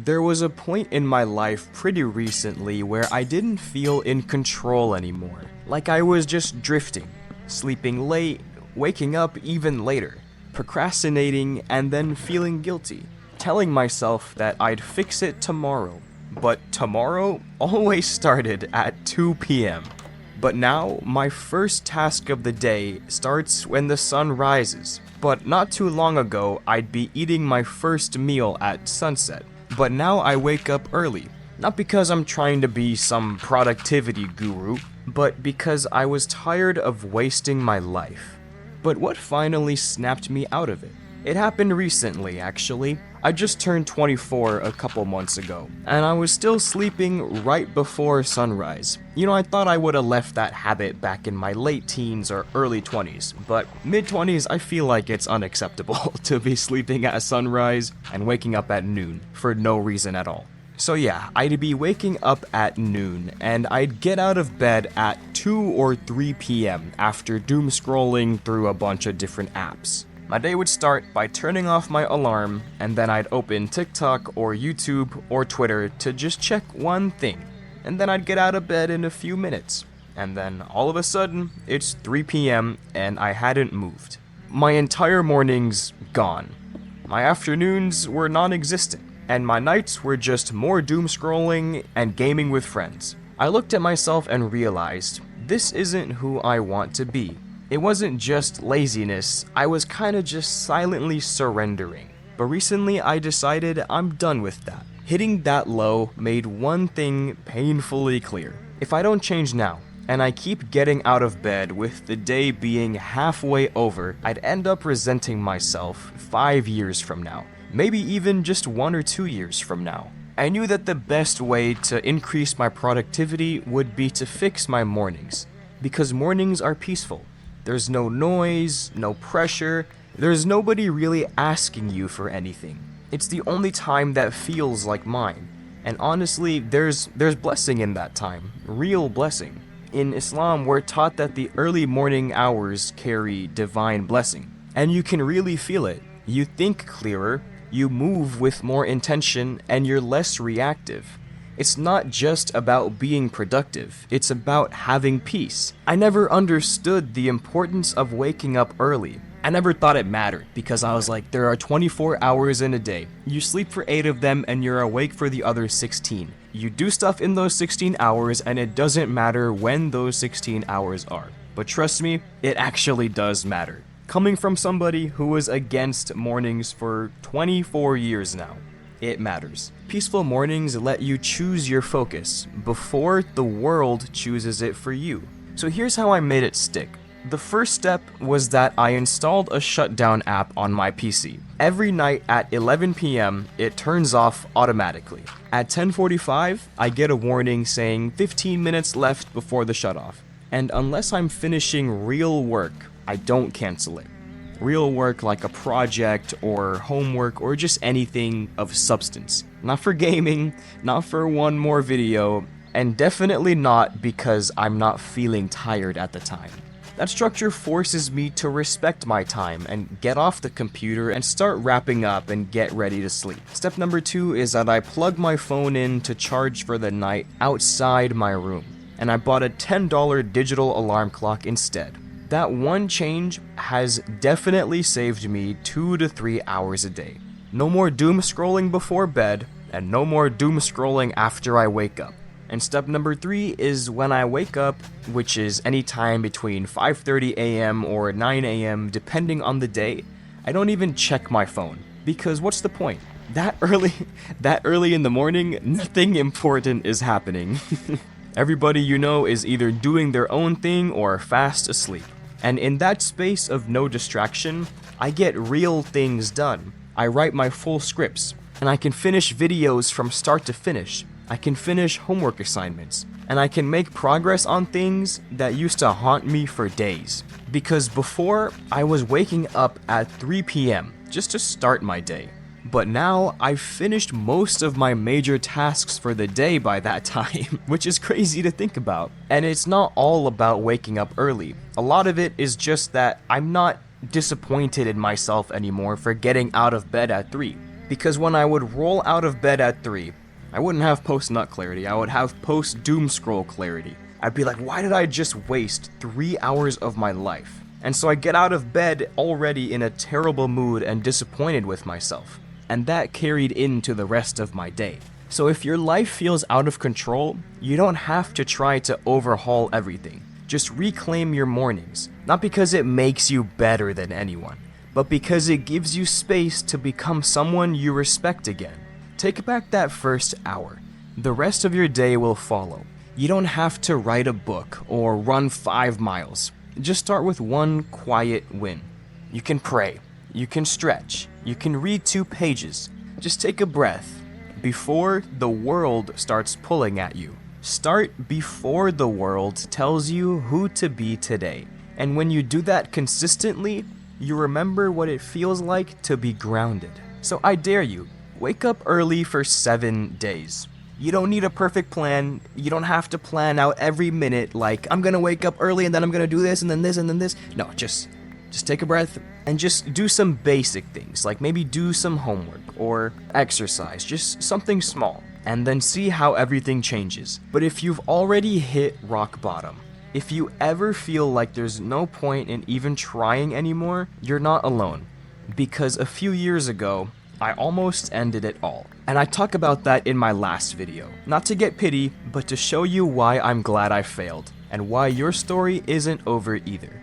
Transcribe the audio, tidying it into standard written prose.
There was a point in my life pretty recently where I didn't feel in control anymore. Like I was just drifting, sleeping late, waking up even later, procrastinating, and then feeling guilty, telling myself that I'd fix it tomorrow. But tomorrow always started at 2 p.m. But now, my first task of the day starts when the sun rises. But not too long ago, I'd be eating my first meal at sunset. But now I wake up early. Not because I'm trying to be some productivity guru, but because I was tired of wasting my life. But what finally snapped me out of it? It happened recently, actually. I just turned 24 a couple months ago, and I was still sleeping right before sunrise. You know, I thought I would have left that habit back in my late teens or early 20s, but mid-20s I feel like it's unacceptable to be sleeping at sunrise and waking up at noon for no reason at all. So yeah, I'd be waking up at noon, and I'd get out of bed at 2 or 3 p.m. after doom scrolling through a bunch of different apps. My day would start by turning off my alarm, and then I'd open TikTok or YouTube or Twitter to just check one thing, and then I'd get out of bed in a few minutes, and then all of a sudden, it's 3 p.m. and I hadn't moved. My entire morning's gone. My afternoons were non-existent, and my nights were just more doom scrolling and gaming with friends. I looked at myself and realized, this isn't who I want to be. It wasn't just laziness, I was kinda just silently surrendering. But recently I decided I'm done with that. Hitting that low made one thing painfully clear. If I don't change now, and I keep getting out of bed with the day being halfway over, I'd end up resenting myself 5 years from now. Maybe even just 1 or 2 years from now. I knew that the best way to increase my productivity would be to fix my mornings. Because mornings are peaceful. There's no noise, no pressure, there's nobody really asking you for anything. It's the only time that feels like mine. And honestly, there's blessing in that time, real blessing. In Islam, we're taught that the early morning hours carry divine blessing. And you can really feel it. You think clearer, you move with more intention, and you're less reactive. It's not just about being productive, it's about having peace. I never understood the importance of waking up early. I never thought it mattered because I was like, there are 24 hours in a day. You sleep for 8 of them and you're awake for the other 16. You do stuff in those 16 hours and it doesn't matter when those 16 hours are. But trust me, it actually does matter. Coming from somebody who was against mornings for 24 years now. It matters. Peaceful mornings let you choose your focus before the world chooses it for you. So here's how I made it stick. The first step was that I installed a shutdown app on my PC. Every night at 11 p.m., it turns off automatically. At 10:45, I get a warning saying 15 minutes left before the shutoff. And unless I'm finishing real work, I don't cancel it. Real work like a project or homework or just anything of substance. Not for gaming, not for one more video, and definitely not because I'm not feeling tired at the time. That structure forces me to respect my time and get off the computer and start wrapping up and get ready to sleep. Step number 2 is that I plug my phone in to charge for the night outside my room, and I bought a $10 digital alarm clock instead. That one change has definitely saved me 2 to 3 hours a day. No more doom scrolling before bed, and no more doom scrolling after I wake up. And step number 3 is when I wake up, which is any time between 5:30 a.m. or 9 a.m. depending on the day, I don't even check my phone. Because what's the point? That early in the morning, nothing important is happening. Everybody you know is either doing their own thing or fast asleep. And in that space of no distraction, I get real things done. I write my full scripts, and I can finish videos from start to finish. I can finish homework assignments, and I can make progress on things that used to haunt me for days. Because before, I was waking up at 3 p.m. just to start my day. But now, I've finished most of my major tasks for the day by that time, which is crazy to think about. And it's not all about waking up early. A lot of it is just that I'm not disappointed in myself anymore for getting out of bed at 3. Because when I would roll out of bed at 3, I wouldn't have post-nut clarity, I would have post-doom scroll clarity. I'd be like, why did I just waste 3 hours of my life? And so I get out of bed already in a terrible mood and disappointed with myself. And that carried into the rest of my day. So if your life feels out of control, you don't have to try to overhaul everything. Just reclaim your mornings, not because it makes you better than anyone, but because it gives you space to become someone you respect again. Take back that first hour. The rest of your day will follow. You don't have to write a book or run 5 miles. Just start with one quiet win. You can pray, you can stretch, you can read 2 pages. Just take a breath before the world starts pulling at you. Start before the world tells you who to be today. And when you do that consistently, you remember what it feels like to be grounded. So I dare you, wake up early for 7 days. You don't need a perfect plan. You don't have to plan out every minute like, I'm gonna wake up early and then I'm gonna do this and then this and then this. No, just take a breath and just do some basic things, like maybe do some homework or exercise, just something small, and then see how everything changes. But if you've already hit rock bottom, if you ever feel like there's no point in even trying anymore, you're not alone. Because a few years ago, I almost ended it all. And I talk about that in my last video. Not to get pity, but to show you why I'm glad I failed, and why your story isn't over either.